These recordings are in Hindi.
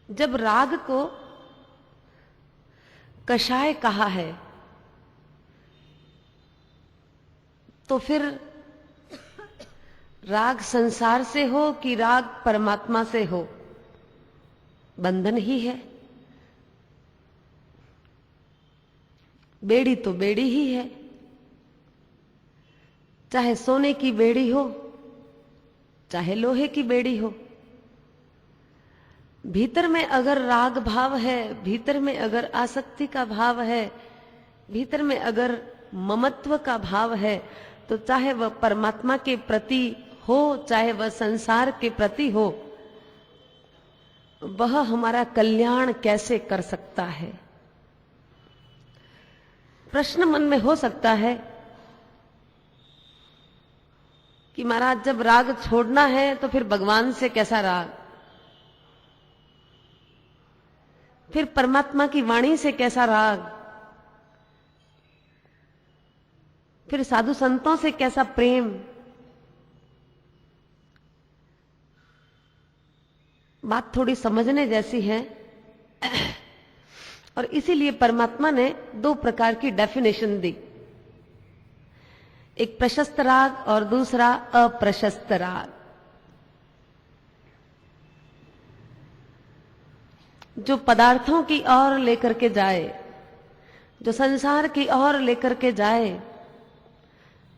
जब राग को कषाय कहा है तो फिर राग संसार से हो कि राग परमात्मा से हो, बंधन ही है। बेड़ी तो बेड़ी ही है, चाहे सोने की बेड़ी हो चाहे लोहे की बेड़ी हो। भीतर में अगर राग भाव है, भीतर में अगर आसक्ति का भाव है, भीतर में अगर ममत्व का भाव है, तो चाहे वह परमात्मा के प्रति हो चाहे वह संसार के प्रति हो, वह हमारा कल्याण कैसे कर सकता है। प्रश्न मन में हो सकता है कि महाराज जब राग छोड़ना है तो फिर भगवान से कैसा राग, फिर परमात्मा की वाणी से कैसा राग, फिर साधु संतों से कैसा प्रेम। बात थोड़ी समझने जैसी है और इसीलिए परमात्मा ने दो प्रकार की डेफिनेशन दी, एक प्रशस्त राग और दूसरा अप्रशस्त राग। जो पदार्थों की ओर लेकर के जाए, जो संसार की ओर लेकर के जाए,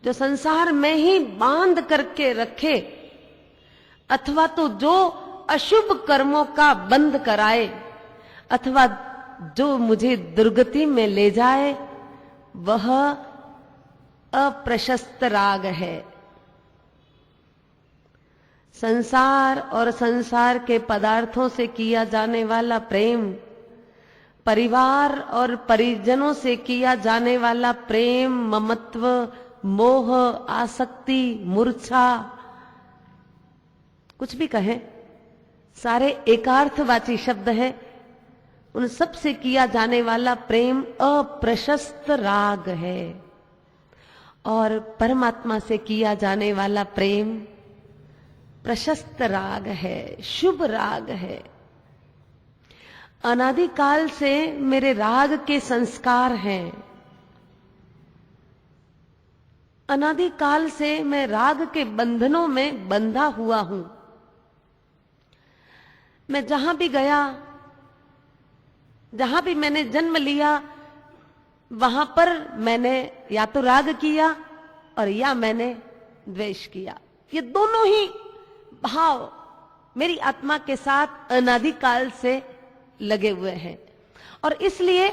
जो संसार में ही बांध करके रखे, अथवा तो जो अशुभ कर्मों का बंद कराए, अथवा जो मुझे दुर्गति में ले जाए, वह अप्रशस्त राग है। संसार और संसार के पदार्थों से किया जाने वाला प्रेम, परिवार और परिजनों से किया जाने वाला प्रेम, ममत्व, मोह, आसक्ति, मूर्छा, कुछ भी कहें, सारे एकार्थवाची शब्द है। उन सब से किया जाने वाला प्रेम अप्रशस्त राग है और परमात्मा से किया जाने वाला प्रेम प्रशस्त राग है, शुभ राग है। अनादिकाल से मेरे राग के संस्कार हैं, अनादिकाल से मैं राग के बंधनों में बंधा हुआ हूं। मैं जहां भी गया, जहां भी मैंने जन्म लिया, वहां पर मैंने या तो राग किया और या मैंने द्वेष किया। ये दोनों ही भाव मेरी आत्मा के साथ अनादिकाल से लगे हुए हैं। और इसलिए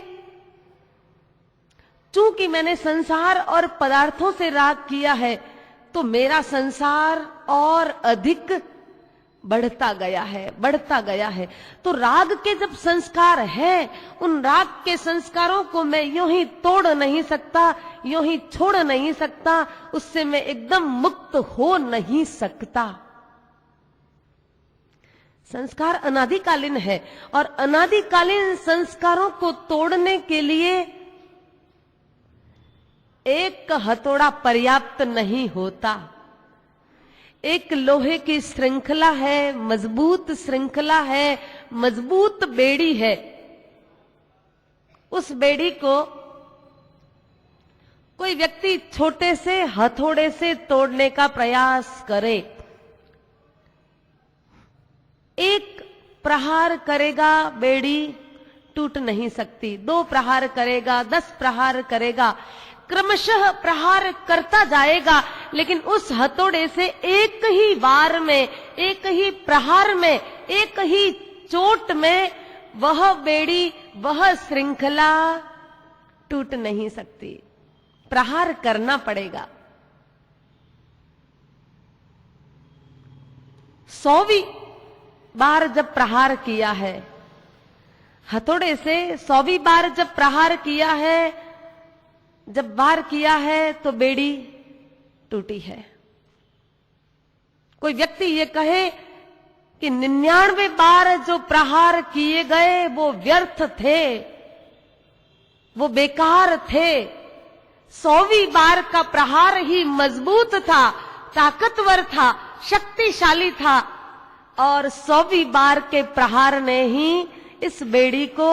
चूंकि मैंने संसार और पदार्थों से राग किया है, तो मेरा संसार और अधिक बढ़ता गया है, बढ़ता गया है। तो राग के जब संस्कार है, उन राग के संस्कारों को मैं यूं ही तोड़ नहीं सकता, यूं ही छोड़ नहीं सकता, उससे मैं एकदम मुक्त हो नहीं सकता। संस्कार अनादिकालीन है और अनादिकालीन संस्कारों को तोड़ने के लिए एक हथौड़ा पर्याप्त नहीं होता। एक लोहे की श्रृंखला है, मजबूत श्रृंखला है, मजबूत बेड़ी है। उस बेड़ी को कोई व्यक्ति छोटे से हथौड़े से तोड़ने का प्रयास करे, एक प्रहार करेगा बेड़ी टूट नहीं सकती, 2 प्रहार करेगा, 10 प्रहार करेगा, क्रमशः प्रहार करता जाएगा, लेकिन उस हथौड़े से एक ही वार में, एक ही प्रहार में, एक ही चोट में वह बेड़ी, वह श्रृंखला टूट नहीं सकती। प्रहार करना पड़ेगा। 100वीं बार जब प्रहार किया है, हथौड़े से 100वीं बार जब प्रहार किया है, जब वार किया है, तो बेड़ी टूटी है। कोई व्यक्ति ये कहे कि 99 बार जो प्रहार किए गए वो व्यर्थ थे, वो बेकार थे, 100वीं बार का प्रहार ही मजबूत था, ताकतवर था, शक्तिशाली था। और 100वीं बार के प्रहार ने ही इस बेड़ी को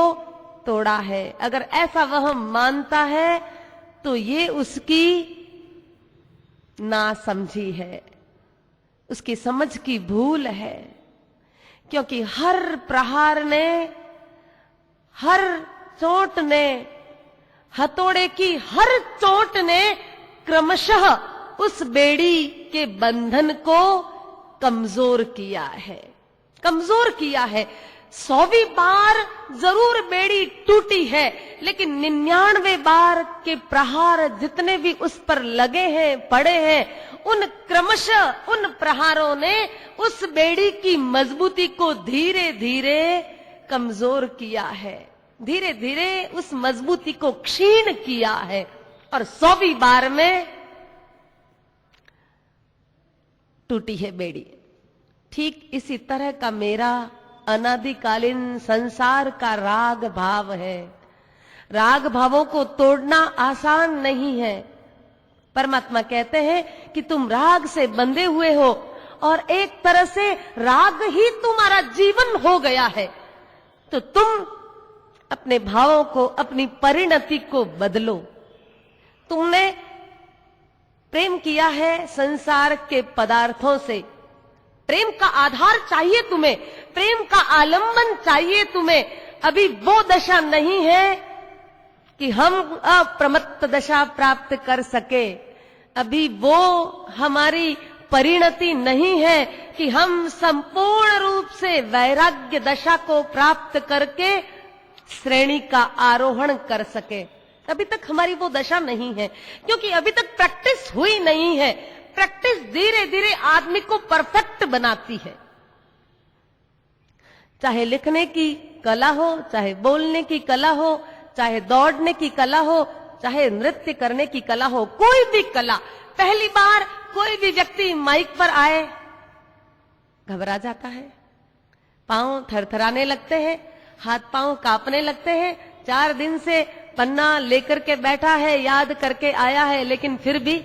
तोड़ा है। अगर ऐसा वह मानता है तो ये उसकी नासमझी है, उसकी समझ की भूल है। क्योंकि हर प्रहार ने, हर चोट ने, हथौड़े की हर चोट ने क्रमशः उस बेड़ी के बंधन को कमजोर किया है, कमजोर किया है। 100वीं बार जरूर बेड़ी टूटी है, लेकिन 99 बार के प्रहार जितने भी उस पर लगे हैं, पड़े हैं, उन क्रमशः उन प्रहारों ने उस बेड़ी की मजबूती को धीरे धीरे कमजोर किया है, धीरे धीरे उस मजबूती को क्षीण किया है और 100वीं बार में टूटी है बेड़ी। ठीक इसी तरह का मेरा अनादिकालीन संसार का राग भाव है। राग भावों को तोड़ना आसान नहीं है। परमात्मा कहते हैं कि तुम राग से बंधे हुए हो और एक तरह से राग ही तुम्हारा जीवन हो गया है, तो तुम अपने भावों को, अपनी परिणति को बदलो। तुमने प्रेम किया है संसार के पदार्थों से, प्रेम का आधार चाहिए तुम्हें, प्रेम का आलंबन चाहिए तुम्हें। अभी वो दशा नहीं है कि हम अप्रमत्त दशा प्राप्त कर सके, अभी वो हमारी परिणति नहीं है कि हम संपूर्ण रूप से वैराग्य दशा को प्राप्त करके श्रेणी का आरोहण कर सके। अभी तक हमारी वो दशा नहीं है, क्योंकि अभी तक प्रैक्टिस हुई नहीं है। प्रैक्टिस धीरे धीरे आदमी को परफेक्ट बनाती है। चाहे लिखने की कला हो, चाहे बोलने की कला हो, चाहे दौड़ने की कला हो, चाहे नृत्य करने की कला हो, कोई भी कला। पहली बार कोई भी व्यक्ति माइक पर आए, घबरा जाता है, पांव थरथराने लगते हैं, हाथ पांव कांपने लगते हैं। 4 दिन से पन्ना लेकर के बैठा है, याद करके आया है, लेकिन फिर भी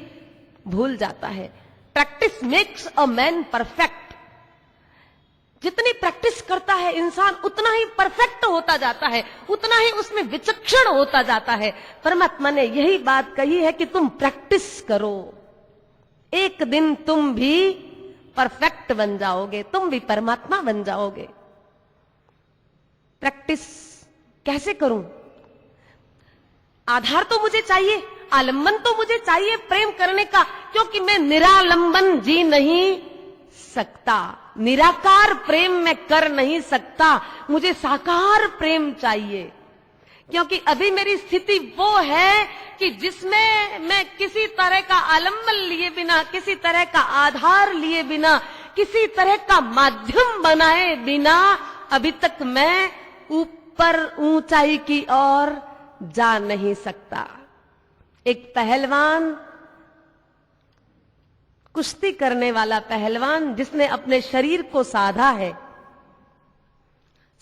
भूल जाता है। Practice makes a man perfect. जितनी प्रैक्टिस करता है इंसान, उतना ही परफेक्ट होता जाता है, उतना ही उसमें विचक्षण होता जाता है। परमात्मा ने यही बात कही है कि तुम प्रैक्टिस करो, एक दिन तुम भी परफेक्ट बन जाओगे, तुम भी परमात्मा बन जाओगे। प्रैक्टिस कैसे करूं? आधार तो मुझे चाहिए, आलंबन तो मुझे चाहिए प्रेम करने का, क्योंकि मैं निरालंबन जी नहीं सकता, निराकार प्रेम मैं कर नहीं सकता, मुझे साकार प्रेम चाहिए। क्योंकि अभी मेरी स्थिति वो है कि जिसमें मैं किसी तरह का आलंबन लिए बिना, किसी तरह का आधार लिए बिना, किसी तरह का माध्यम बनाए बिना अभी तक मैं ऊपर ऊंचाई की ओर जा नहीं सकता। एक पहलवान, कुश्ती करने वाला पहलवान, जिसने अपने शरीर को साधा है,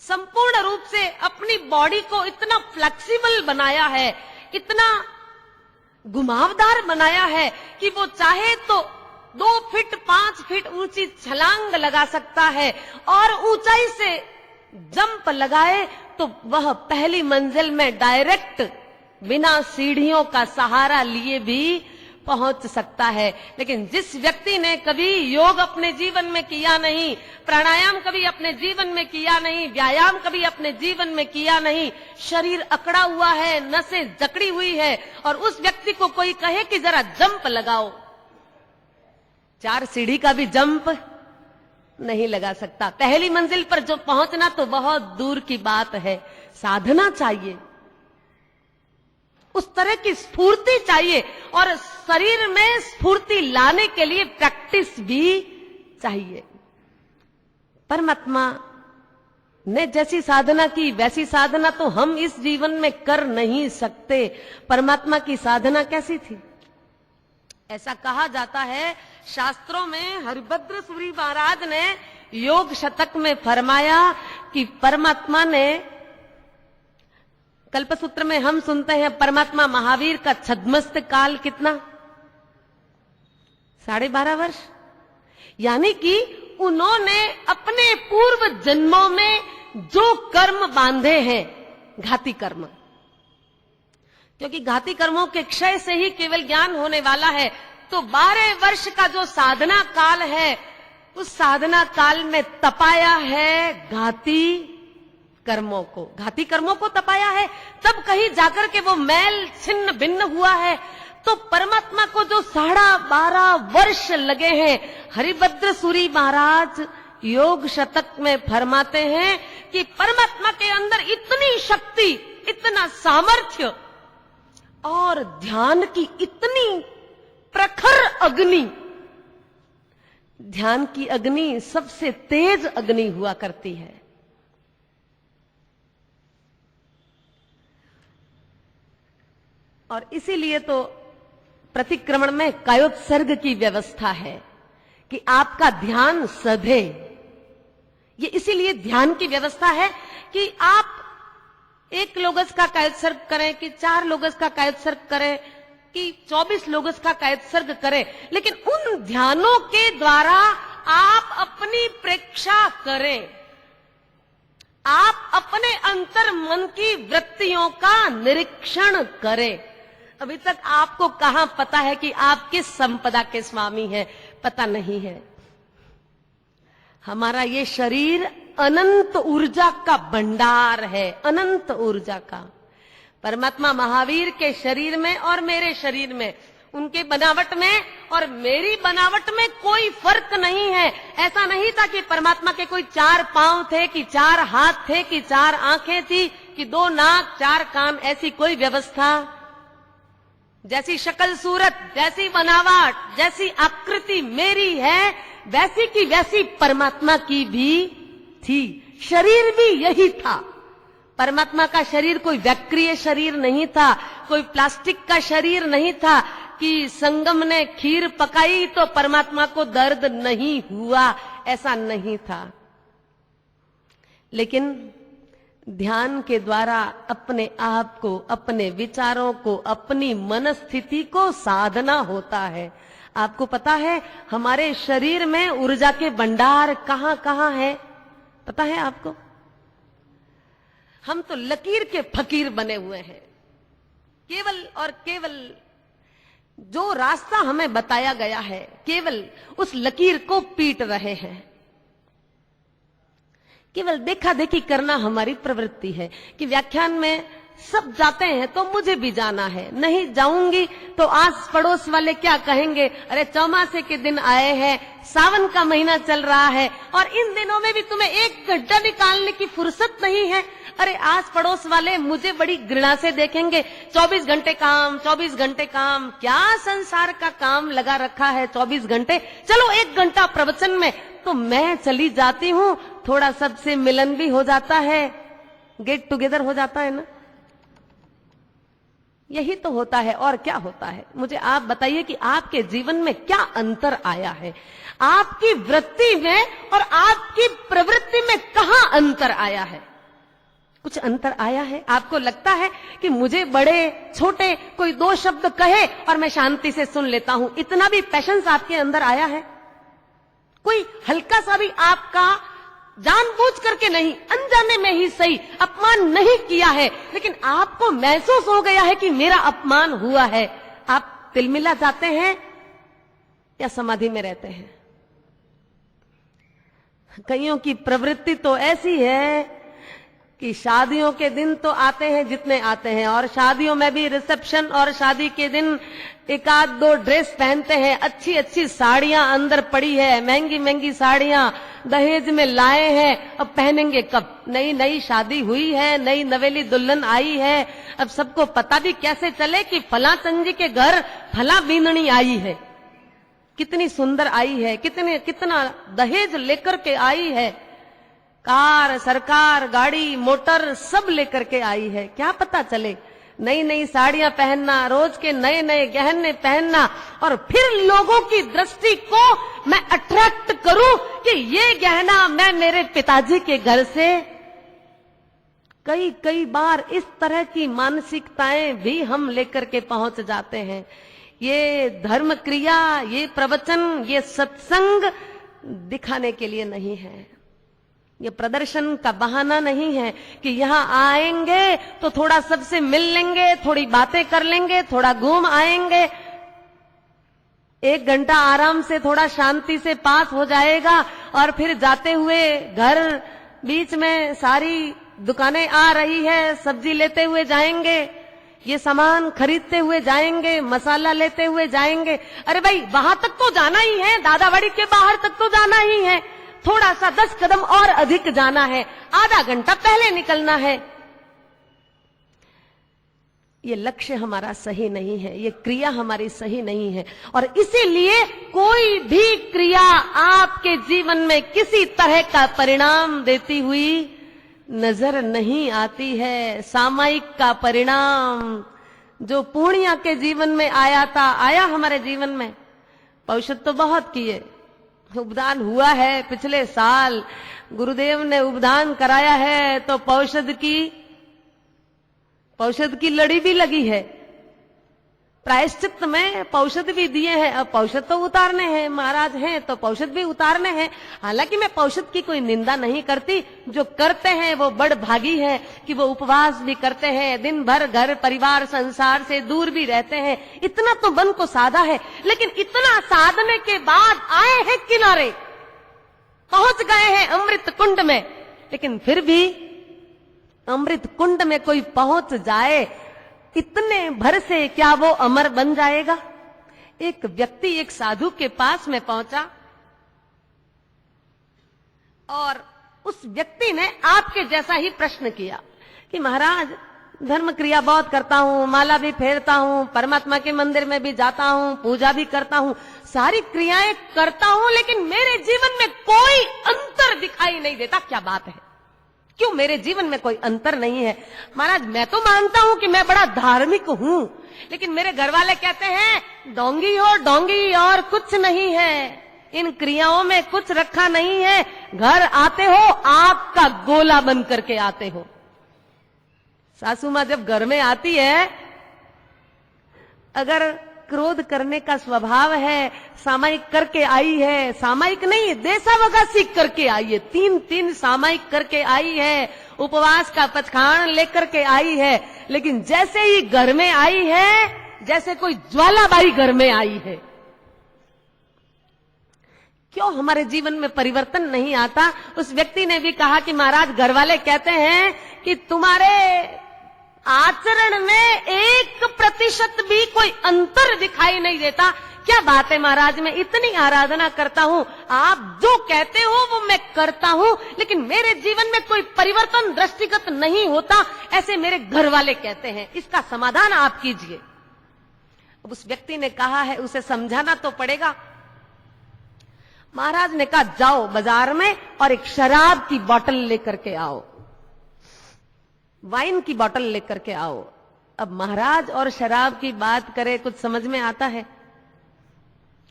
संपूर्ण रूप से अपनी बॉडी को इतना फ्लेक्सिबल बनाया है, इतना घुमावदार बनाया है कि वो चाहे तो 2 फीट 5 फीट ऊंची छलांग लगा सकता है और ऊंचाई से जंप लगाए तो वह पहली मंजिल में डायरेक्ट बिना सीढ़ियों का सहारा लिए भी पहुंच सकता है। लेकिन जिस व्यक्ति ने कभी योग अपने जीवन में किया नहीं, प्राणायाम कभी अपने जीवन में किया नहीं, व्यायाम कभी अपने जीवन में किया नहीं, शरीर अकड़ा हुआ है, नसें जकड़ी हुई है, और उस व्यक्ति को कोई कहे कि जरा जंप लगाओ, 4 सीढ़ी का भी जंप नहीं लगा सकता। पहली मंजिल पर जो पहुंचना तो बहुत दूर की बात है। साधना चाहिए, उस तरह की स्फूर्ति चाहिए, और शरीर में स्फूर्ति लाने के लिए प्रैक्टिस भी चाहिए। परमात्मा ने जैसी साधना की वैसी साधना तो हम इस जीवन में कर नहीं सकते। परमात्मा की साधना कैसी थी? ऐसा कहा जाता है शास्त्रों में, हरिभद्र सूरी महाराज ने योग शतक में फरमाया कि परमात्मा ने, कल्पसूत्र में हम सुनते हैं परमात्मा महावीर का छद्मस्त काल कितना? 12.5 वर्ष। यानी कि उन्होंने अपने जन्मों में जो कर्म बांधे हैं, घाती कर्म, क्योंकि घाती कर्मों के क्षय से ही केवल ज्ञान होने वाला है। तो 12 वर्ष का जो साधना काल है, उस साधना काल में तपाया है घाती कर्मों को, घाती कर्मों को तपाया है, तब कहीं जाकर के वो मैल छिन्न भिन्न हुआ है। तो परमात्मा को जो 12.5 वर्ष लगे हैं, हरिभद्र सूरी महाराज योग शतक में फरमाते हैं कि परमात्मा के अंदर इतनी शक्ति, इतना सामर्थ्य और ध्यान की इतनी प्रखर अग्नि, ध्यान की अग्नि सबसे तेज अग्नि हुआ करती है। और इसीलिए तो प्रतिक्रमण में कायोत्सर्ग की व्यवस्था है कि आपका ध्यान सधे। ये इसीलिए ध्यान की व्यवस्था है कि आप 1 लोगस का कायोत्सर्ग करें, कि 4 लोगस का कायोत्सर्ग करें, कि 24 लोगस का कायोत्सर्ग करें, लेकिन उन ध्यानों के द्वारा आप अपनी प्रेक्षा करें, आप अपने अंतर मन की वृत्तियों का निरीक्षण करें। अभी तक आपको कहां पता है कि आप किस संपदा के स्वामी हैं? पता नहीं है। हमारा ये शरीर अनंत ऊर्जा का भंडार है, अनंत ऊर्जा का। परमात्मा महावीर के शरीर में और मेरे शरीर में, उनके बनावट में और मेरी बनावट में कोई फर्क नहीं है। ऐसा नहीं था कि परमात्मा के कोई 4 पांव थे, कि 4 हाथ थे, कि 4 आंखें थी, कि 2 नाक, 4 कान, ऐसी कोई व्यवस्था। जैसी शक्ल सूरत, जैसी बनावट, जैसी आकृति मेरी है, वैसी की वैसी परमात्मा की भी थी। शरीर भी यही था। परमात्मा का शरीर कोई वैक्रिय शरीर नहीं था, कोई प्लास्टिक का शरीर नहीं था कि संगम ने खीर पकाई तो परमात्मा को दर्द नहीं हुआ, ऐसा नहीं था। लेकिन ध्यान के द्वारा अपने आप को, अपने विचारों को, अपनी मनस्थिति को साधना होता है। आपको पता है हमारे शरीर में ऊर्जा के भंडार कहां कहां है? पता है आपको? हम तो लकीर के फकीर बने हुए हैं। केवल और केवल जो रास्ता हमें बताया गया है, केवल उस लकीर को पीट रहे हैं। केवल देखा देखी करना हमारी प्रवृत्ति है कि व्याख्यान में सब जाते हैं तो मुझे भी जाना है, नहीं जाऊंगी तो आस पड़ोस वाले क्या कहेंगे, अरे चौमासे के दिन आए हैं, सावन का महीना चल रहा है और इन दिनों में भी तुम्हें 1 घंटा निकालने की फुर्सत नहीं है। अरे आस पड़ोस वाले मुझे बड़ी घृणा से देखेंगे, 24 घंटे काम, 24 घंटे काम, क्या संसार का काम लगा रखा है 24 घंटे, चलो 1 घंटा प्रवचन में तो मैं चली जाती हूँ, थोड़ा सबसे मिलन भी हो जाता है, गेट टुगेदर हो जाता है ना। यही तो होता है और क्या होता है? मुझे आप बताइए कि आपके जीवन में क्या अंतर आया है? आपकी वृत्ति में और आपकी प्रवृत्ति में कहां अंतर आया है? कुछ अंतर आया है? आपको लगता है कि मुझे बड़े छोटे कोई 2 शब्द कहे और मैं शांति से सुन लेता हूं, इतना भी पैशंस आपके अंदर आया है? कोई हल्का सा भी आपका जानबूझ करके नहीं, अनजाने में ही सही, अपमान नहीं किया है, लेकिन आपको महसूस हो गया है कि मेरा अपमान हुआ है, आप तिलमिला जाते हैं या समाधि में रहते हैं? कईयों की प्रवृत्ति तो ऐसी है कि शादियों के दिन तो आते हैं जितने आते हैं, और शादियों में भी रिसेप्शन और शादी के दिन 1-2 ड्रेस पहनते हैं, अच्छी अच्छी साड़ियां अंदर पड़ी है, महंगी महंगी साड़ियां दहेज में लाए हैं, अब पहनेंगे कब? नई नई शादी हुई है, नई नवेली दुल्हन आई है, अब सबको पता भी कैसे चले कि फला चंजी के घर फला बीननी आई है, कितनी सुंदर आई है, कितना दहेज लेकर के आई है, कार, सरकार, गाड़ी, मोटर सब लेकर के आई है, क्या पता चले? नई नई साड़ियां पहनना, रोज के नए नए गहने पहनना, और फिर लोगों की दृष्टि को मैं अट्रैक्ट करूं कि ये गहना मैं मेरे पिताजी के घर से। कई बार इस तरह की मानसिकताएं भी हम लेकर के पहुंच जाते हैं। ये धर्म क्रिया, ये प्रवचन, ये सत्संग दिखाने के लिए नहीं है। ये प्रदर्शन का बहाना नहीं है कि यहां आएंगे तो थोड़ा सबसे मिल लेंगे, थोड़ी बातें कर लेंगे, थोड़ा घूम आएंगे, 1 घंटा आराम से थोड़ा शांति से पास हो जाएगा और फिर जाते हुए घर बीच में सारी दुकानें आ रही है, सब्जी लेते हुए जाएंगे, ये सामान खरीदते हुए जाएंगे, मसाला लेते हुए जाएंगे। अरे भाई वहां तक तो जाना ही है, दादावाड़ी के बाहर तक तो जाना ही है, थोड़ा सा 10 कदम और अधिक जाना है, आधा घंटा पहले निकलना है। ये लक्ष्य हमारा सही नहीं है, ये क्रिया हमारी सही नहीं है, और इसीलिए कोई भी क्रिया आपके जीवन में किसी तरह का परिणाम देती हुई नजर नहीं आती है। सामयिक का परिणाम जो पूर्णिया के जीवन में आया था, आया हमारे जीवन में। पौषध तो बहुत किए, उपदान हुआ है पिछले साल, गुरुदेव ने उपदान कराया है, तो पौषध की लड़ी भी लगी है, प्रायश्चित में पौषध भी दिए हैं। अब पौषध तो उतारने हैं, महाराज हैं तो पौषध भी उतारने हैं। हालांकि मैं पौषध की कोई निंदा नहीं करती, जो करते हैं वो बड़ भागी है कि वो उपवास भी करते हैं, दिन भर घर परिवार संसार से दूर भी रहते हैं। इतना तो मन को साधा है, लेकिन इतना साधने के बाद आए हैं किनारे, पहुंच गए हैं अमृत कुंड में, लेकिन फिर भी अमृत कुंड में कोई पहुंच जाए इतने भर से क्या वो अमर बन जाएगा? एक व्यक्ति एक साधु के पास में पहुंचा और उस व्यक्ति ने आपके जैसा ही प्रश्न किया कि महाराज धर्म क्रिया बहुत करता हूं, माला भी फेरता हूं, परमात्मा के मंदिर में भी जाता हूं, पूजा भी करता हूं, सारी क्रियाएं करता हूं, लेकिन मेरे जीवन में कोई अंतर दिखाई नहीं देता, क्या बात है? क्यों मेरे जीवन में कोई अंतर नहीं है? महाराज मैं तो मानता हूं कि मैं बड़ा धार्मिक हूं, लेकिन मेरे घर वाले कहते हैं डोंगी हो डोंगी और कुछ नहीं है, इन क्रियाओं में कुछ रखा नहीं है, घर आते हो आग का गोला बन करके आते हो। सासू मां जब घर में आती है, अगर क्रोध करने का स्वभाव है, सामायिक करके आई है, सामायिक नहीं देसावगा सीख करके आई है, 3 सामायिक करके आई है, उपवास का पचखाण लेकर के आई है, लेकिन जैसे ही घर में आई है जैसे कोई ज्वालाबाई घर में आई है। क्यों हमारे जीवन में परिवर्तन नहीं आता? उस व्यक्ति ने भी कहा कि महाराज घर वाले कहते हैं कि तुम्हारे आचरण में 1% भी कोई अंतर दिखाई नहीं देता। क्या बात है महाराज, मैं इतनी आराधना करता हूं, आप जो कहते हो वो मैं करता हूं, लेकिन मेरे जीवन में कोई परिवर्तन दृष्टिगत नहीं होता, ऐसे मेरे घर वाले कहते हैं, इसका समाधान आप कीजिए। अब उस व्यक्ति ने कहा है, उसे समझाना तो पड़ेगा। महाराज ने कहा जाओ बाजार में और एक शराब की बोतल लेकर के आओ, वाइन की बोतल लेकर के आओ। अब महाराज और शराब की बात करें, कुछ समझ में आता है?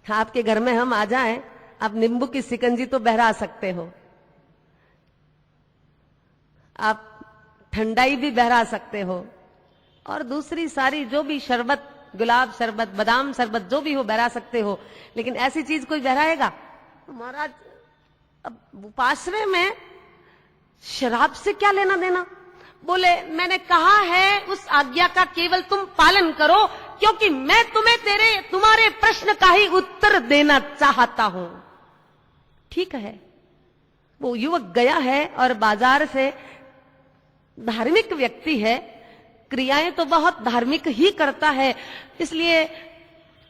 आपके घर में हम आ जाएं, आप नींबू की शिकंजी तो बहरा सकते हो, आप ठंडाई भी बहरा सकते हो, और दूसरी सारी जो भी शरबत, गुलाब शरबत, बादाम शरबत, जो भी हो बहरा सकते हो, लेकिन ऐसी चीज कोई बहराएगा? महाराज अब उपाश्रय में शराब से क्या लेना देना? बोले मैंने कहा है उस आज्ञा का केवल तुम पालन करो, क्योंकि मैं तुम्हारे प्रश्न का ही उत्तर देना चाहता हूं। ठीक है, वो युवक गया है और बाजार से, धार्मिक व्यक्ति है, क्रियाएं तो बहुत धार्मिक ही करता है, इसलिए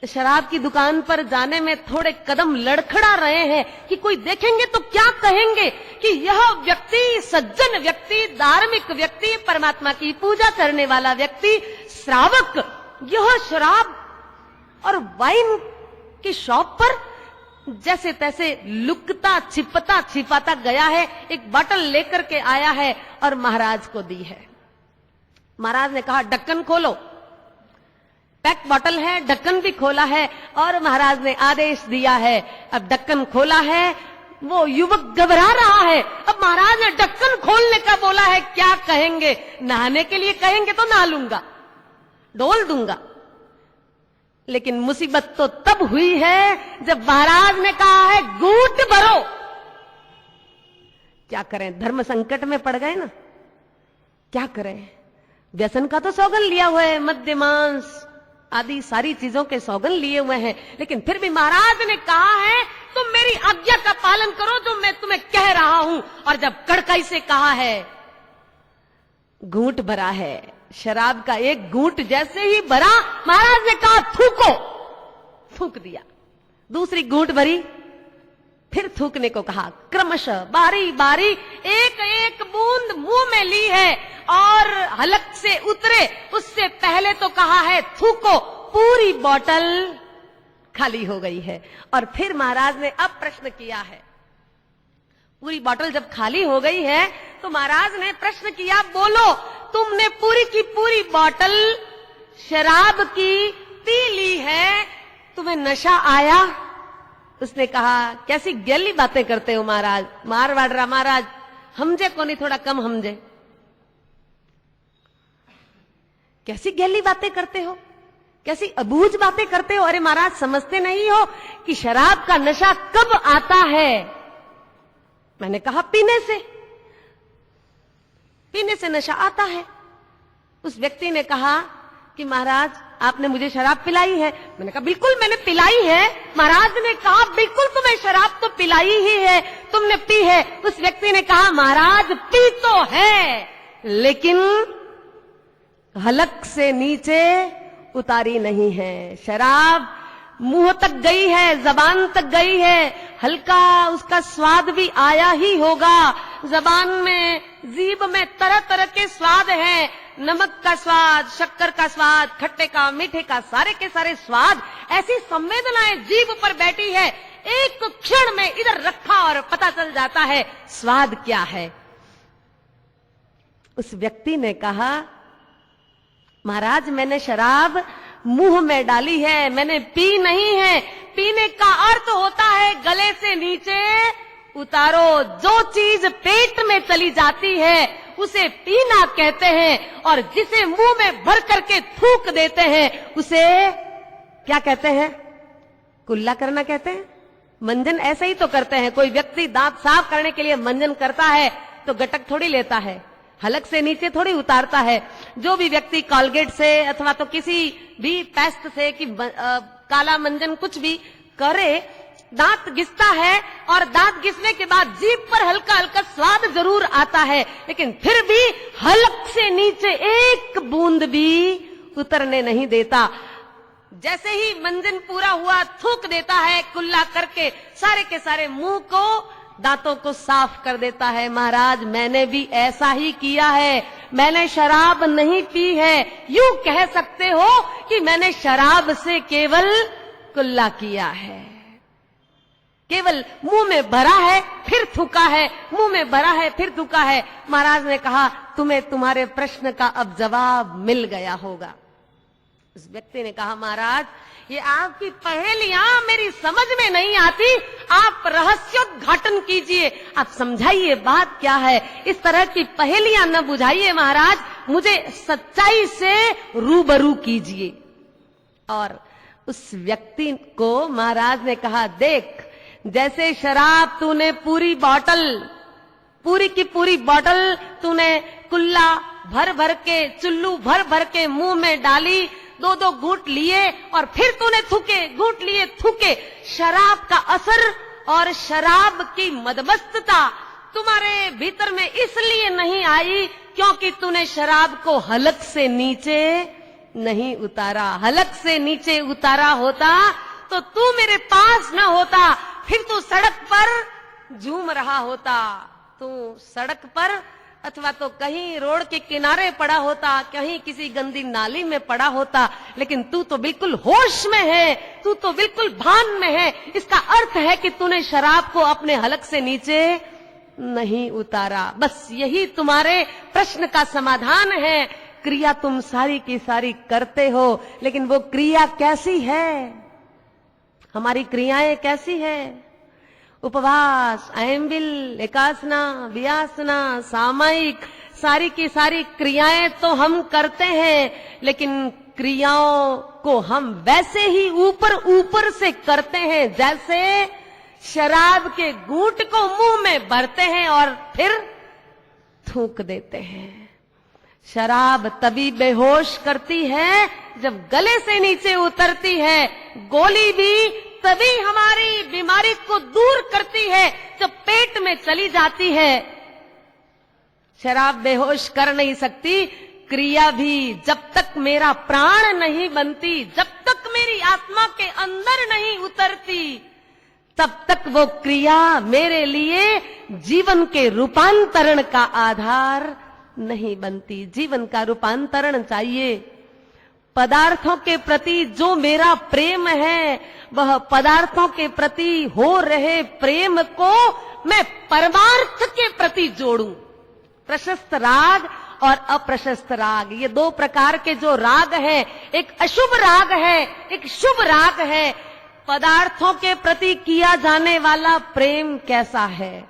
शराब की दुकान पर जाने में थोड़े कदम लड़खड़ा रहे हैं कि कोई देखेंगे तो क्या कहेंगे कि यह व्यक्ति सज्जन व्यक्ति, धार्मिक व्यक्ति, परमात्मा की पूजा करने वाला व्यक्ति, श्रावक, यह शराब और वाइन की शॉप पर जैसे तैसे लुकता छिपता छिपाता गया है, एक बोतल लेकर के आया है और महाराज को दी है। महाराज ने कहा ढक्कन खोलो, पैक बोतल है, ढक्कन भी खोला है, और महाराज ने आदेश दिया है। अब ढक्कन खोला है, वो युवक घबरा रहा है। अब महाराज ने ढक्कन खोलने का बोला है, क्या कहेंगे? नहाने के लिए कहेंगे तो नहा लूंगा, डोल दूंगा, लेकिन मुसीबत तो तब हुई है जब महाराज ने कहा है घूंट भरो। क्या करें, धर्म संकट में पड़ गए ना, क्या करें। व्यसन का तो सौगन लिया हुआ है, मद्य मांस आदि सारी चीजों के सौगन लिए हुए हैं, लेकिन फिर भी महाराज ने कहा है तुम मेरी आज्ञा का पालन करो जो मैं तुम्हें कह रहा हूं। और जब कड़काई से कहा है, घूंट भरा है शराब का, एक घूंट जैसे ही भरा महाराज ने कहा थूको, थूक दिया। दूसरी घूंट भरी, फिर थूकने को कहा। क्रमशः बारी बारी एक एक बूंद मुंह में ली है और हलक से उतरे उससे पहले तो कहा है थूको, पूरी बोतल खाली हो गई है। और फिर महाराज ने अब प्रश्न किया है, पूरी बोतल जब खाली हो गई है तो महाराज ने प्रश्न किया, बोलो तुमने पूरी की पूरी बोतल शराब की पी ली है, तुम्हें नशा आया? उसने कहा, कैसी गैली बातें करते हो महाराज, मारवाड़ महाराज, हमजे को नहीं थोड़ा कम हमजे, कैसी गैली बातें करते हो, कैसी अबूझ बातें करते हो। अरे महाराज समझते नहीं हो कि शराब का नशा कब आता है? मैंने कहा पीने से, पीने से नशा आता है। उस व्यक्ति ने कहा कि महाराज आपने मुझे शराब पिलाई है। मैंने कहा बिल्कुल मैंने पिलाई है। महाराज ने कहा बिल्कुल तुम्हें शराब तो पिलाई ही है, तुमने पी है। उस व्यक्ति ने कहा महाराज पी तो है, लेकिन हलक से नीचे उतारी नहीं है। शराब मुंह तक गई है, जबान तक गई है, हल्का उसका स्वाद भी आया ही होगा। जबान में, जीभ में तरह तरह के स्वाद हैं, नमक का स्वाद, शक्कर का स्वाद, खट्टे का, मीठे का, सारे के सारे स्वाद, ऐसी संवेदनाएं जीभ पर बैठी है। एक क्षण में इधर रखा और पता चल जाता है स्वाद क्या है। उस व्यक्ति ने कहा महाराज मैंने शराब मुंह में डाली है, मैंने पी नहीं है। पीने का अर्थ होता है गले से नीचे उतारो। जो चीज पेट में चली जाती है उसे पीना कहते हैं, और जिसे मुंह में भर करके थूक देते हैं उसे क्या कहते हैं? कुल्ला करना कहते हैं। मंजन ऐसे ही तो करते हैं। कोई व्यक्ति दांत साफ करने के लिए मंजन करता है तो गटक थोड़ी लेता है, हलक से नीचे थोड़ी उतारता है। जो भी व्यक्ति कॉलगेट से अथवा तो किसी भी पेस्ट से कि काला मंजन कुछ भी करे, दांत घिसता है और दांत घिसने के बाद जीभ पर हल्का हल्का स्वाद जरूर आता है, लेकिन फिर भी हलक से नीचे एक बूंद भी उतरने नहीं देता। जैसे ही मंजन पूरा हुआ थूक देता है, कुल्ला करके सारे के सारे मुंह को, दांतों को साफ कर देता है। महाराज मैंने भी ऐसा ही किया है, मैंने शराब नहीं पी है। यूं कह सकते हो कि मैंने शराब से केवल कुल्ला किया है, केवल मुंह में भरा है फिर थूका है, मुंह में भरा है फिर थूका है। महाराज ने कहा तुम्हें तुम्हारे प्रश्न का अब जवाब मिल गया होगा। उस व्यक्ति ने कहा महाराज ये आपकी पहेलियां मेरी समझ में नहीं आती, आप रहस्योद्घाटन कीजिए, आप समझाइए बात क्या है। इस तरह की पहेलियां न बुझाइए महाराज, मुझे सच्चाई से रूबरू कीजिए। और उस व्यक्ति को महाराज ने कहा देख, जैसे शराब तूने पूरी बोतल, पूरी की पूरी बोतल तूने कुल्ला भर भर के, चुल्लू भर भर के मुंह में डाली, दो दो घूंट लिए और फिर तूने थूके, घूंट लिए, थूके। शराब का असर और शराब की मदमस्तता तुम्हारे भीतर में इसलिए नहीं आई क्योंकि तूने शराब को हलक से नीचे नहीं उतारा। हलक से नीचे उतारा होता तो तू मेरे पास न होता, फिर तू सड़क पर झूम रहा होता। तू सड़क पर अथवा तो कहीं रोड के किनारे पड़ा होता, कहीं किसी गंदी नाली में पड़ा होता, लेकिन तू तो बिल्कुल होश में है, तू तो बिल्कुल भान में है। इसका अर्थ है कि तूने शराब को अपने हलक से नीचे नहीं उतारा। बस यही तुम्हारे प्रश्न का समाधान है। क्रिया तुम सारी की सारी करते हो, लेकिन वो क्रिया कैसी है? हमारी क्रियाएं कैसी है? उपवास, अयंबिल, एकासना, वियासना, सामायिक, सारी की सारी क्रियाएं तो हम करते हैं, लेकिन क्रियाओं को हम वैसे ही ऊपर ऊपर से करते हैं जैसे शराब के घूंट को मुंह में भरते हैं और फिर थूक देते हैं। शराब तभी बेहोश करती है जब गले से नीचे उतरती है। गोली भी तभी हमारी बीमारी को दूर करती है जब पेट में चली जाती है। शराब बेहोश कर नहीं सकती, क्रिया भी जब तक मेरा प्राण नहीं बनती, जब तक मेरी आत्मा के अंदर नहीं उतरती, तब तक वो क्रिया मेरे लिए जीवन के रूपांतरण का आधार नहीं बनती। जीवन का रूपांतरण चाहिए। पदार्थों के प्रति जो मेरा प्रेम है, वह पदार्थों के प्रति हो रहे प्रेम को मैं परमार्थ के प्रति जोड़ूं। प्रशस्त राग और अप्रशस्त राग, ये दो प्रकार के जो राग हैं, एक अशुभ राग है, एक शुभ राग है। पदार्थों के प्रति किया जाने वाला प्रेम कैसा है?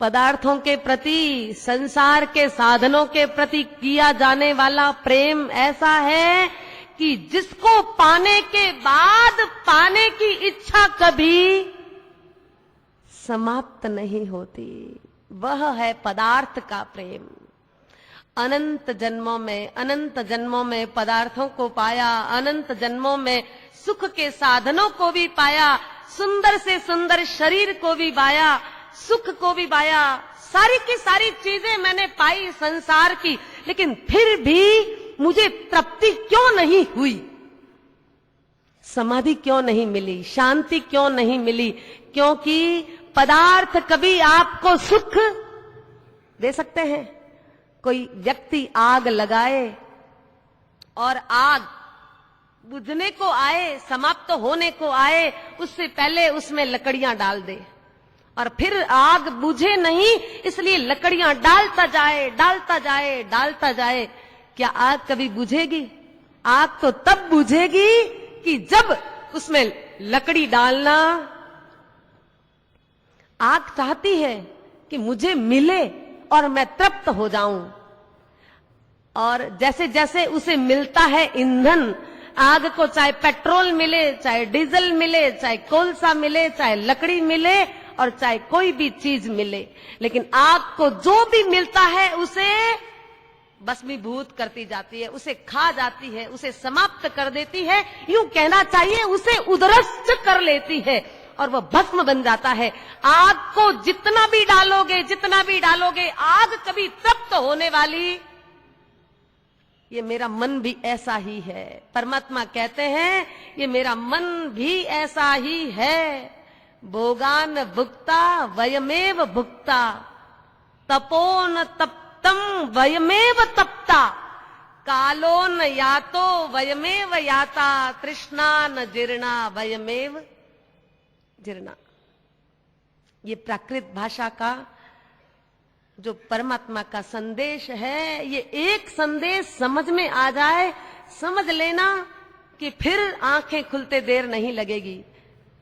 पदार्थों के प्रति, संसार के साधनों के प्रति किया जाने वाला प्रेम ऐसा है कि जिसको पाने के बाद पाने की इच्छा कभी समाप्त नहीं होती। वह है पदार्थ का प्रेम। अनंत जन्मों में पदार्थों को पाया, अनंत जन्मों में सुख के साधनों को भी पाया, सुंदर से सुंदर शरीर को भी पाया, सुख को भी पाया, सारी की सारी चीजें मैंने पाई संसार की, लेकिन फिर भी मुझे तृप्ति क्यों नहीं हुई? समाधि क्यों नहीं मिली? शांति क्यों नहीं मिली? क्योंकि पदार्थ कभी आपको सुख दे सकते हैं। कोई व्यक्ति आग लगाए और आग बुझने को आए, समाप्त होने को आए, उससे पहले उसमें लकड़ियां डाल दे और फिर आग बुझे नहीं, इसलिए लकड़ियां डालता जाए, डालता जाए, डालता जाए। क्या आग कभी बुझेगी? आग तो तब बुझेगी कि जब उसमें लकड़ी डालना। आग चाहती है कि मुझे मिले और मैं तृप्त हो जाऊं, और जैसे जैसे उसे मिलता है ईंधन, आग को चाहे पेट्रोल मिले, चाहे डीजल मिले, चाहे कोलसा मिले, चाहे लकड़ी मिले और चाहे कोई भी चीज मिले, लेकिन आग को जो भी मिलता है उसे भस्मीभूत करती जाती है, उसे खा जाती है, उसे समाप्त कर देती है। यूं कहना चाहिए उसे उद्रष्ट कर लेती है और वह भस्म बन जाता है। आग को जितना भी डालोगे, जितना भी डालोगे, आग कभी तृप्त होने वाली। ये मेरा मन भी ऐसा ही है। परमात्मा कहते हैं ये मेरा मन भी ऐसा ही है। भोगान भुक्ता वयमेव भुक्ता, तपोन तप्तम वयमेव तप्ता, कालो न यातो वयमेव याता, तृष्णा न जीर्णा वयमेव जीर्णा। ये प्राकृत भाषा का जो परमात्मा का संदेश है, ये एक संदेश समझ में आ जाए, समझ लेना कि फिर आंखें खुलते देर नहीं लगेगी,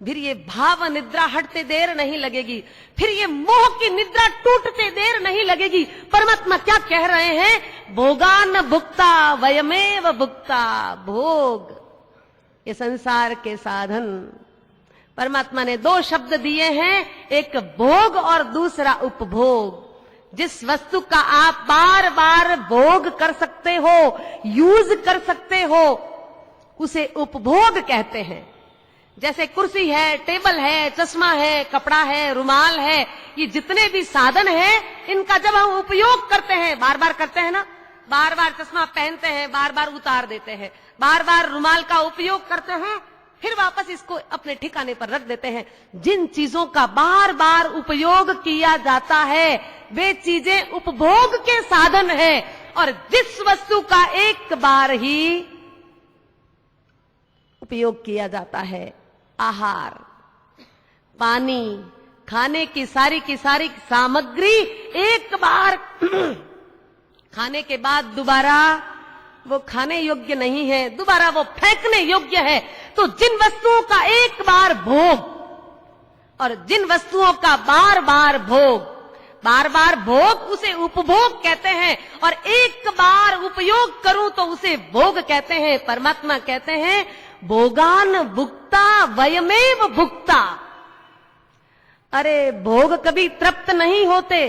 फिर ये भाव निद्रा हटते देर नहीं लगेगी, फिर ये मोह की निद्रा टूटते देर नहीं लगेगी। परमात्मा क्या कह रहे हैं? भोगान भुक्ता वयमेव भुक्ता। भोग, ये संसार के साधन। परमात्मा ने दो शब्द दिए हैं, एक भोग और दूसरा उपभोग। जिस वस्तु का आप बार बार भोग कर सकते हो, यूज कर सकते हो, उसे उपभोग कहते हैं। जैसे कुर्सी है, टेबल है, चश्मा है, कपड़ा है, रुमाल है, ये जितने भी साधन हैं, इनका जब हम उपयोग करते हैं, बार बार करते हैं ना, बार बार चश्मा पहनते हैं, बार बार उतार देते हैं, बार बार रुमाल का उपयोग करते हैं, फिर वापस इसको अपने ठिकाने पर रख देते हैं। जिन चीजों का बार बार उपयोग किया जाता है वे चीजें उपभोग के साधन हैं, और जिस वस्तु का एक बार ही उपयोग किया जाता है, आहार, पानी, खाने की सारी सामग्री एक बार खाने के बाद दोबारा वो खाने योग्य नहीं है, दोबारा वो फेंकने योग्य है। तो जिन वस्तुओं का एक बार भोग और जिन वस्तुओं का बार बार भोग, उसे उपभोग कहते हैं, और एक बार उपयोग करूं तो उसे भोग कहते हैं। परमात्मा कहते हैं भोगान भुक्ता वयमेव भुक्ता। अरे भोग कभी तृप्त नहीं होते,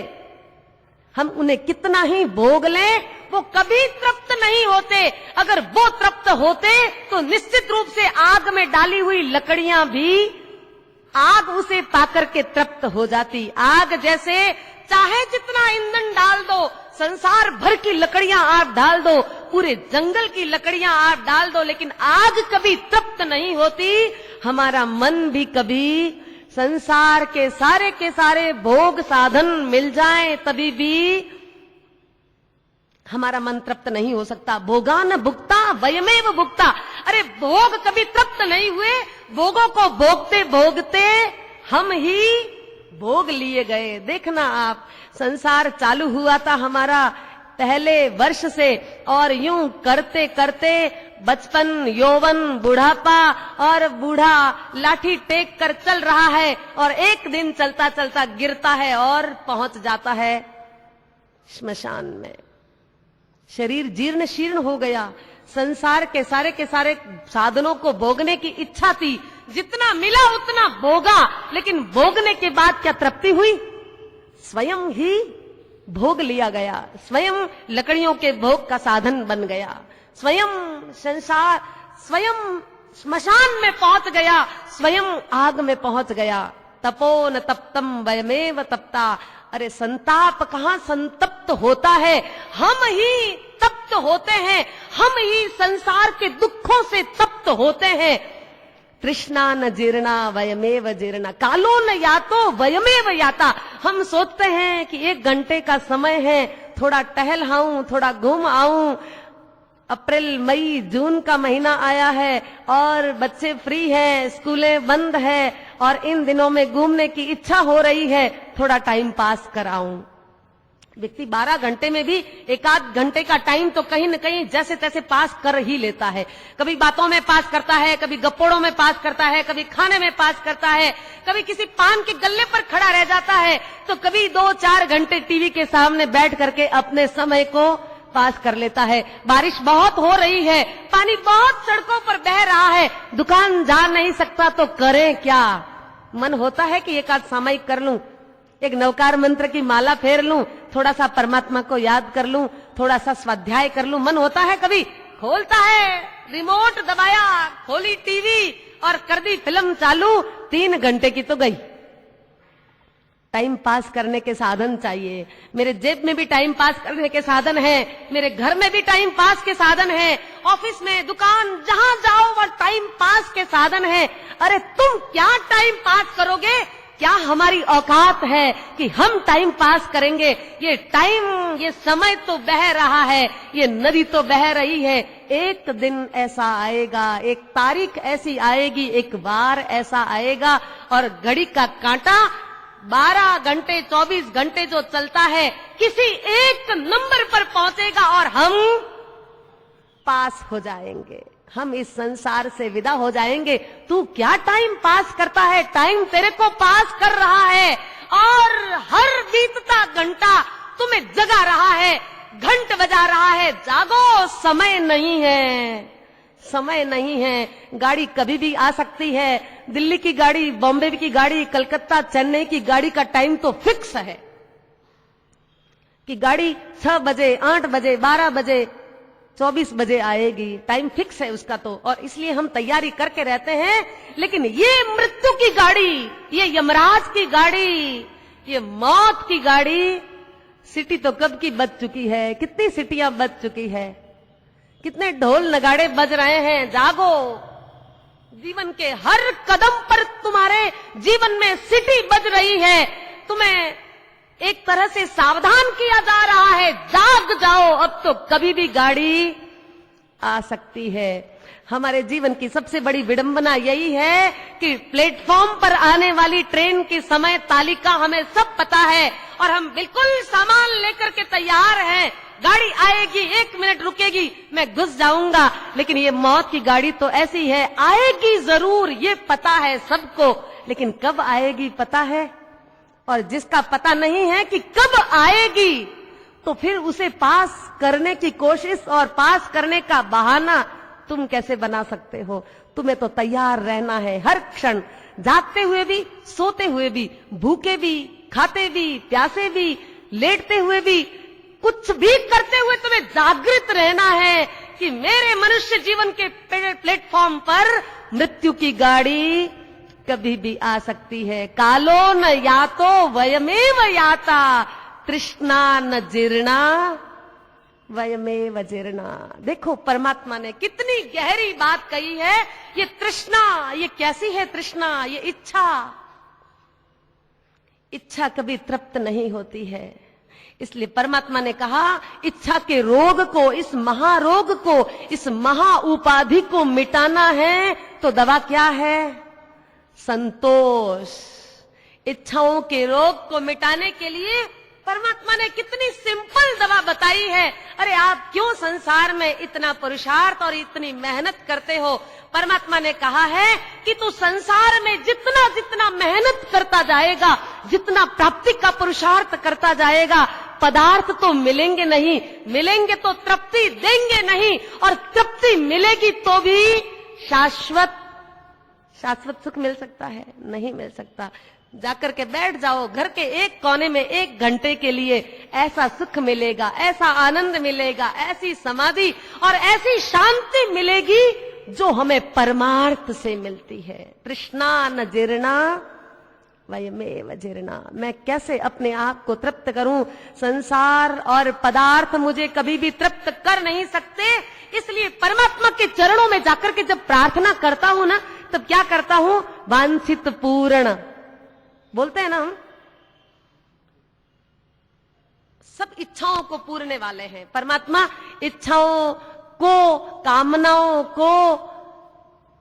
हम उन्हें कितना ही भोग लें वो कभी तृप्त नहीं होते। अगर वो तृप्त होते तो निश्चित रूप से आग में डाली हुई लकड़ियां भी आग उसे पाकर के तृप्त हो जाती। आग जैसे चाहे जितना ईंधन डाल दो, संसार भर की लकड़ियां आप डाल दो, पूरे जंगल की लकड़ियां आप डाल दो, लेकिन आग कभी तृप्त नहीं होती। हमारा मन भी कभी संसार के सारे भोग साधन मिल जाएं तभी भी हमारा मन तृप्त नहीं हो सकता। भोगान भुक्ता वयमेव भुक्ता। अरे भोग कभी तृप्त नहीं हुए, भोगों को भोगते भोगते हम ही भोग लिए गए। देखना आप, संसार चालू हुआ था हमारा पहले वर्ष से, और यूं करते करते बचपन, यौवन, बुढ़ापा, और बूढ़ा लाठी टेक कर चल रहा है और एक दिन चलता चलता गिरता है और पहुंच जाता है श्मशान में। शरीर जीर्ण शीर्ण हो गया। संसार के सारे साधनों को भोगने की इच्छा थी, जितना मिला उतना भोगा, लेकिन भोगने के बाद क्या तृप्ति हुई? स्वयं ही भोग लिया गया, स्वयं लकड़ियों के भोग का साधन बन गया, स्वयं संसार, स्वयं श्मशान में पहुंच गया, स्वयं आग में पहुंच गया। तपो न तप्तम वयमेव तप्ता। अरे संताप कहां संतप्त होता है, हम ही तप्त होते हैं, हम ही संसार के दुखों से तप्त होते हैं। तृष्णा न जीर्णा वयमेव जीर्णा, कालो न यातो वयमेव याता। हम सोचते हैं कि 1 घंटे का समय है, थोड़ा टहल आऊं, थोड़ा घूम आऊं। अप्रैल मई जून का महीना आया है और बच्चे फ्री हैं, स्कूलें बंद है, और इन दिनों में घूमने की इच्छा हो रही है, थोड़ा टाइम पास कराऊं। व्यक्ति 12 घंटे में भी 1-8 घंटे का टाइम तो कहीं न कहीं जैसे तैसे पास कर ही लेता है। कभी बातों में पास करता है, कभी गप्पोड़ों में पास करता है, कभी खाने में पास करता है, कभी किसी पान के गल्ले पर खड़ा रह जाता है, तो कभी 2-4 घंटे टीवी के सामने बैठ करके अपने समय को पास कर लेता है। बारिश बहुत हो रही है, पानी बहुत सड़कों पर बह रहा है, दुकान जा नहीं सकता, तो करें क्या? मन होता है कि एक आध सामयिक कर लूं, एक नवकार मंत्र की माला फेर लूं, थोड़ा सा परमात्मा को याद कर लूं, थोड़ा सा स्वाध्याय कर लूं। मन होता है, कभी खोलता है, रिमोट दबाया, खोली टीवी और कर दी फिल्म चालू, 3 घंटे की तो गई। टाइम पास करने के साधन चाहिए। मेरे जेब में भी टाइम पास करने के साधन है, मेरे घर में भी टाइम पास के साधन है, ऑफिस में, दुकान, जहां जाओ वह टाइम पास के साधन है। अरे तुम क्या टाइम पास करोगे? क्या हमारी औकात है कि हम टाइम पास करेंगे? ये टाइम, ये समय तो बह रहा है, ये नदी तो बह रही है। एक दिन ऐसा आएगा, एक तारीख ऐसी आएगी, एक बार ऐसा आएगा, और घड़ी का कांटा 12 घंटे 24 घंटे जो चलता है, किसी एक नंबर पर पहुंचेगा और हम पास हो जाएंगे, हम इस संसार से विदा हो जाएंगे। तू क्या टाइम पास करता है? टाइम तेरे को पास कर रहा है, और हर बीतता घंटा तुम्हें जगा रहा है, घंट बजा रहा है। जागो, समय नहीं है, समय नहीं है। गाड़ी कभी भी आ सकती है। दिल्ली की गाड़ी, बॉम्बे की गाड़ी, कलकत्ता, चेन्नई की गाड़ी का टाइम तो फिक्स है कि गाड़ी 6 बजे, 8 बजे, 12 बजे, 24 बजे आएगी। टाइम फिक्स है उसका तो, और इसलिए हम तैयारी करके रहते हैं। लेकिन ये मृत्यु की गाड़ी, ये यमराज की गाड़ी, ये मौत की गाड़ी, सिटी तो कब की बज चुकी है, कितनी सिटियां बज चुकी है, कितने ढोल नगाड़े बज रहे हैं। जागो, जीवन के हर कदम पर तुम्हारे जीवन में सिटी बज रही है, तुम्हें एक तरह से सावधान किया जा रहा है। जाग जाओ, अब तो कभी भी गाड़ी आ सकती है। हमारे जीवन की सबसे बड़ी विडंबना यही है कि प्लेटफॉर्म पर आने वाली ट्रेन की समय तालिका हमें सब पता है, और हम बिल्कुल सामान लेकर के तैयार हैं। गाड़ी आएगी, 1 मिनट रुकेगी, मैं घुस जाऊंगा। लेकिन ये मौत की गाड़ी तो ऐसी है, आएगी जरूर, ये पता है सबको, लेकिन कब आएगी पता है? और जिसका पता नहीं है कि कब आएगी, तो फिर उसे पास करने की कोशिश और पास करने का बहाना तुम कैसे बना सकते हो? तुम्हें तो तैयार रहना है हर क्षण, जागते हुए भी, सोते हुए भी, भूखे भी, खाते भी, प्यासे भी, लेटते हुए भी, कुछ भी करते हुए तुम्हें जागृत रहना है कि मेरे मनुष्य जीवन के प्लेटफॉर्म पर मृत्यु की गाड़ी कभी भी आ सकती है। कालो न यातो वयमेव याता, तृष्णा न जीर्णा वयमेव जीर्णा। देखो परमात्मा ने कितनी गहरी बात कही है। ये तृष्णा, ये कैसी है तृष्णा? ये इच्छा, इच्छा कभी तृप्त नहीं होती है। इसलिए परमात्मा ने कहा इच्छा के रोग को, इस महारोग को, इस महा उपाधि को मिटाना है तो दवा क्या है? संतोष। इच्छाओं के रोग को मिटाने के लिए परमात्मा ने कितनी सिंपल दवा बताई है। अरे आप क्यों संसार में इतना पुरुषार्थ और इतनी मेहनत करते हो? परमात्मा ने कहा है कि तू संसार में जितना जितना मेहनत करता जाएगा, जितना प्राप्ति का पुरुषार्थ करता जाएगा, पदार्थ तो मिलेंगे नहीं, मिलेंगे तो तृप्ति देंगे नहीं, और तृप्ति मिलेगी तो भी शाश्वत सुख मिल सकता है? नहीं मिल सकता। जाकर के बैठ जाओ घर के एक कोने में 1 घंटे के लिए, ऐसा सुख मिलेगा, ऐसा आनंद मिलेगा, ऐसी समाधि और ऐसी शांति मिलेगी जो हमें परमार्थ से मिलती है। तृष्णा न जीर्णा वयमेव जीर्णा। मैं कैसे अपने आप को तृप्त करूं? संसार और पदार्थ मुझे कभी भी तृप्त कर नहीं सकते। इसलिए परमात्मा के चरणों में जाकर के जब प्रार्थना करता हूं ना, तब क्या करता हूं? वांछित पूर्ण बोलते हैं ना हम, सब इच्छाओं को पूरने वाले हैं। परमात्मा इच्छाओं को, कामनाओं को,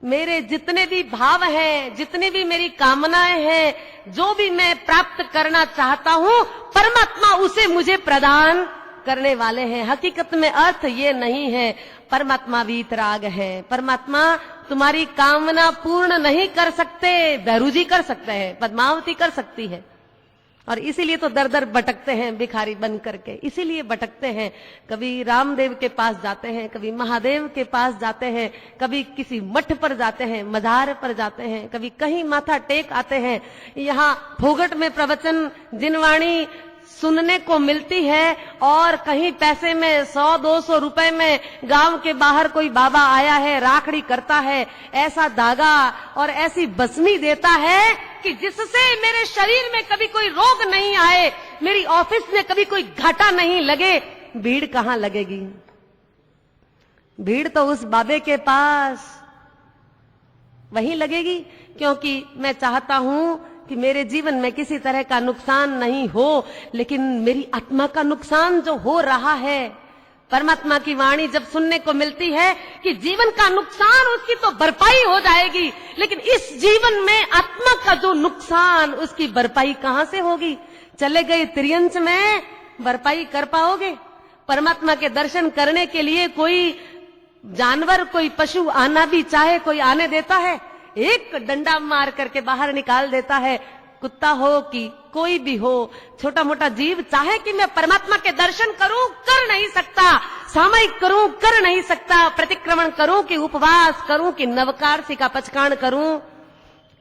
मेरे जितने भी भाव हैं, जितनी भी मेरी कामनाएं हैं, जो भी मैं प्राप्त करना चाहता हूं, परमात्मा उसे मुझे प्रदान करने वाले हैं। हकीकत में अर्थ ये नहीं है परमात्मा वीतराग है। परमात्मा तुम्हारी कामना पूर्ण नहीं कर सकते, भैरू जी कर सकते हैं, पद्मावती कर सकती है, और इसीलिए तो दर दर भटकते हैं भिखारी बन करके। इसीलिए भटकते हैं, कभी रामदेव के पास जाते हैं, कभी महादेव के पास जाते हैं, कभी किसी मठ पर जाते हैं, मजार पर जाते हैं, कभी कहीं माथा टेक आते हैं। यहाँ फोगट में प्रवचन जिनवाणी सुनने को मिलती है, और कहीं पैसे में 100-200 रुपए में गांव के बाहर कोई बाबा आया है, राखड़ी करता है, ऐसा धागा और ऐसी बसनी देता है कि जिससे मेरे शरीर में कभी कोई रोग नहीं आए, मेरी ऑफिस में कभी कोई घाटा नहीं लगे। भीड़ कहां लगेगी? भीड़ तो उस बाबे के पास वहीं लगेगी, क्योंकि मैं चाहता हूं कि मेरे जीवन में किसी तरह का नुकसान नहीं हो, लेकिन मेरी आत्मा का नुकसान जो हो रहा है, परमात्मा की वाणी जब सुनने को मिलती है कि जीवन का नुकसान उसकी तो भरपाई हो जाएगी, लेकिन इस जीवन में आत्मा का जो नुकसान, उसकी भरपाई कहां से होगी? चले गए त्रियंच में भरपाई कर पाओगे? परमात्मा के दर्शन करने के लिए कोई जानवर, कोई पशु आना भी चाहे, कोई आने देता है? एक डंडा मार करके बाहर निकाल देता है। कुत्ता हो कि कोई भी हो, छोटा मोटा जीव चाहे कि मैं परमात्मा के दर्शन करूं, कर नहीं सकता। सामयिक करूं, कर नहीं सकता। प्रतिक्रमण करूं कि उपवास करूं कि नवकारसी का पचकाण करूं,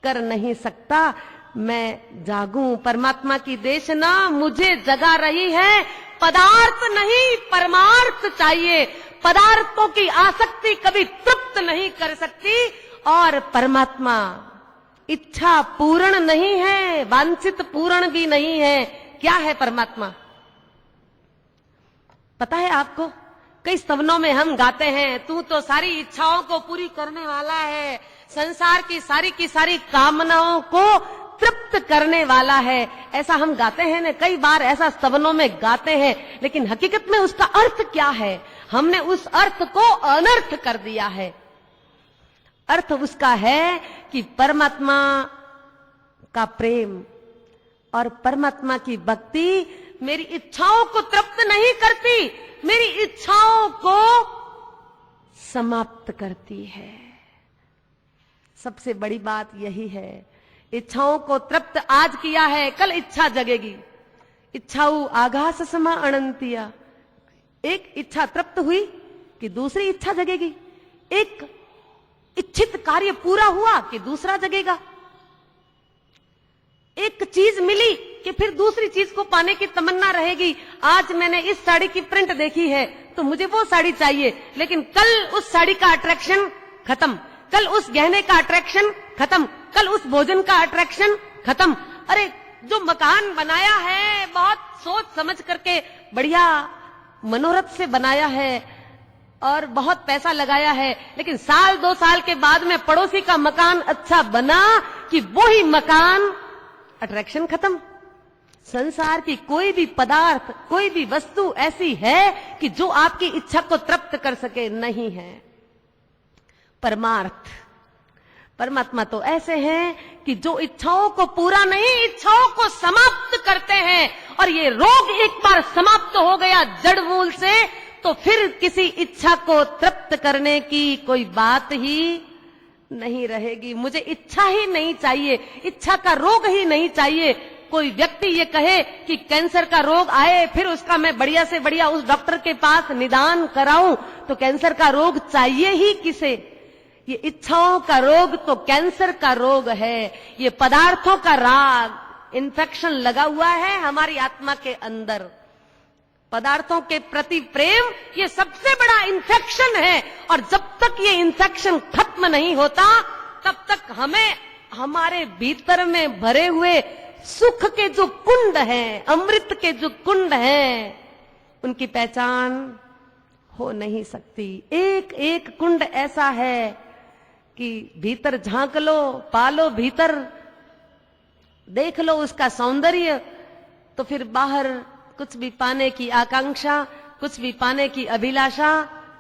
कर नहीं सकता। मैं जागूं, परमात्मा की देशना मुझे जगा रही है। पदार्थ नहीं, परमार्थ चाहिए। पदार्थों की आसक्ति कभी तृप्त नहीं कर सकती, और परमात्मा इच्छा पूर्ण नहीं है, वांछित पूर्ण भी नहीं है। क्या है परमात्मा? पता है आपको? कई स्तवनों में हम गाते हैं, तू तो सारी इच्छाओं को पूरी करने वाला है, संसार की सारी कामनाओं को तृप्त करने वाला है। ऐसा हम गाते हैं ना, कई बार ऐसा स्तवनों में गाते हैं, लेकिन हकीकत में उसका अर्थ क्या है? हमने उस अर्थ को अनर्थ कर दिया है। अर्थ उसका है कि परमात्मा का प्रेम और परमात्मा की भक्ति मेरी इच्छाओं को तृप्त नहीं करती, मेरी इच्छाओं को समाप्त करती है। सबसे बड़ी बात यही है। इच्छाओं को तृप्त आज किया है, कल इच्छा जगेगी। इच्छाऊ आघास समा अनंतिया। एक इच्छा तृप्त हुई कि दूसरी इच्छा जगेगी। एक इच्छित कार्य पूरा हुआ कि दूसरा जगेगा। एक चीज मिली कि फिर दूसरी चीज को पाने की तमन्ना रहेगी। आज मैंने इस साड़ी की प्रिंट देखी है तो मुझे वो साड़ी चाहिए, लेकिन कल उस साड़ी का अट्रैक्शन खत्म, कल उस गहने का अट्रैक्शन खत्म, कल उस भोजन का अट्रैक्शन खत्म। अरे जो मकान बनाया है बहुत सोच समझ करके, बढ़िया मनोरथ से बनाया है और बहुत पैसा लगाया है, लेकिन साल 2 साल के बाद में पड़ोसी का मकान अच्छा बना कि वो ही मकान, अट्रैक्शन खत्म। संसार की कोई भी पदार्थ, कोई भी वस्तु ऐसी है कि जो आपकी इच्छा को तृप्त कर सके, नहीं है। परमार्थ, परमात्मा तो ऐसे हैं कि जो इच्छाओं को पूरा नहीं, इच्छाओं को समाप्त करते हैं। और ये रोग एक बार समाप्त हो गया जड़ मूल से, तो फिर किसी इच्छा को तृप्त करने की कोई बात ही नहीं रहेगी। मुझे इच्छा ही नहीं चाहिए, इच्छा का रोग ही नहीं चाहिए। कोई व्यक्ति ये कहे कि कैंसर का रोग आए, फिर उसका मैं बढ़िया से बढ़िया उस डॉक्टर के पास निदान कराऊं, तो कैंसर का रोग चाहिए ही किसे? ये इच्छाओं का रोग तो कैंसर का रोग है। ये पदार्थों का राग, इन्फेक्शन लगा हुआ है हमारी आत्मा के अंदर। पदार्थों के प्रति प्रेम ये सबसे बड़ा इन्फेक्शन है, और जब तक ये इन्फेक्शन खत्म नहीं होता तब तक हमें हमारे भीतर में भरे हुए सुख के जो कुंड हैं, अमृत के जो कुंड हैं, उनकी पहचान हो नहीं सकती। एक एक कुंड ऐसा है कि भीतर झांक लो, पालो भीतर, देख लो उसका सौंदर्य, तो फिर बाहर कुछ भी पाने की आकांक्षा, कुछ भी पाने की अभिलाषा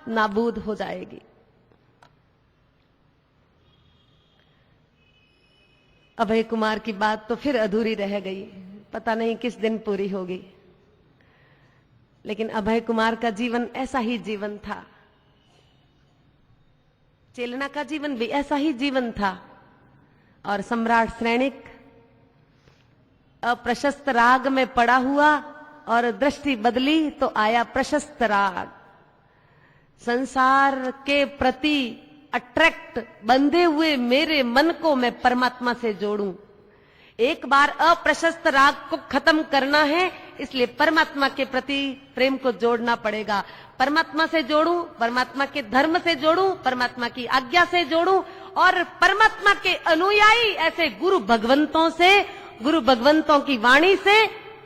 नाबूद हो जाएगी। अभय कुमार की बात तो फिर अधूरी रह गई, पता नहीं किस दिन पूरी होगी। लेकिन अभय कुमार का जीवन ऐसा ही जीवन था, चेलना का जीवन भी ऐसा ही जीवन था। और सम्राट श्रेणिक अप्रशस्त राग में पड़ा हुआ और दृष्टि बदली तो आया प्रशस्त राग। संसार के प्रति अट्रैक्ट बंधे हुए मेरे मन को मैं परमात्मा से जोड़ूं। एक बार अप्रशस्त राग को खत्म करना है, इसलिए परमात्मा के प्रति प्रेम को जोड़ना पड़ेगा। परमात्मा से जोड़ूं, परमात्मा के धर्म से जोड़ूं, परमात्मा की आज्ञा से जोड़ूं, और परमात्मा के अनुयायी ऐसे गुरु भगवंतों से, गुरु भगवंतों की वाणी से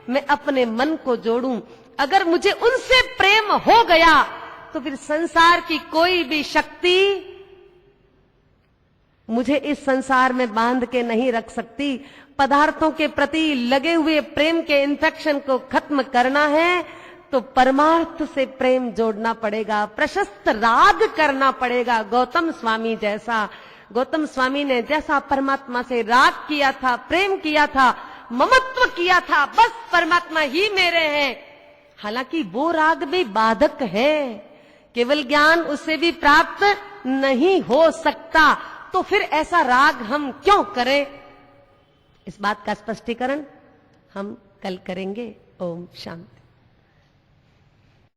मैं अपने मन को जोड़ूं। अगर मुझे उनसे प्रेम हो गया तो फिर संसार की कोई भी शक्ति मुझे इस संसार में बांध के नहीं रख सकती। पदार्थों के प्रति लगे हुए प्रेम के इन्फेक्शन को खत्म करना है तो परमार्थ से प्रेम जोड़ना पड़ेगा, प्रशस्त राग करना पड़ेगा। गौतम स्वामी जैसा, गौतम स्वामी ने जैसा परमात्मा से राग किया था, प्रेम किया था, ममत्व किया था, बस परमात्मा ही मेरे हैं। हालांकि वो राग भी बाधक है, केवल ज्ञान उससे भी प्राप्त नहीं हो सकता। तो फिर ऐसा राग हम क्यों करें? इस बात का स्पष्टीकरण हम कल करेंगे। ओम शांति।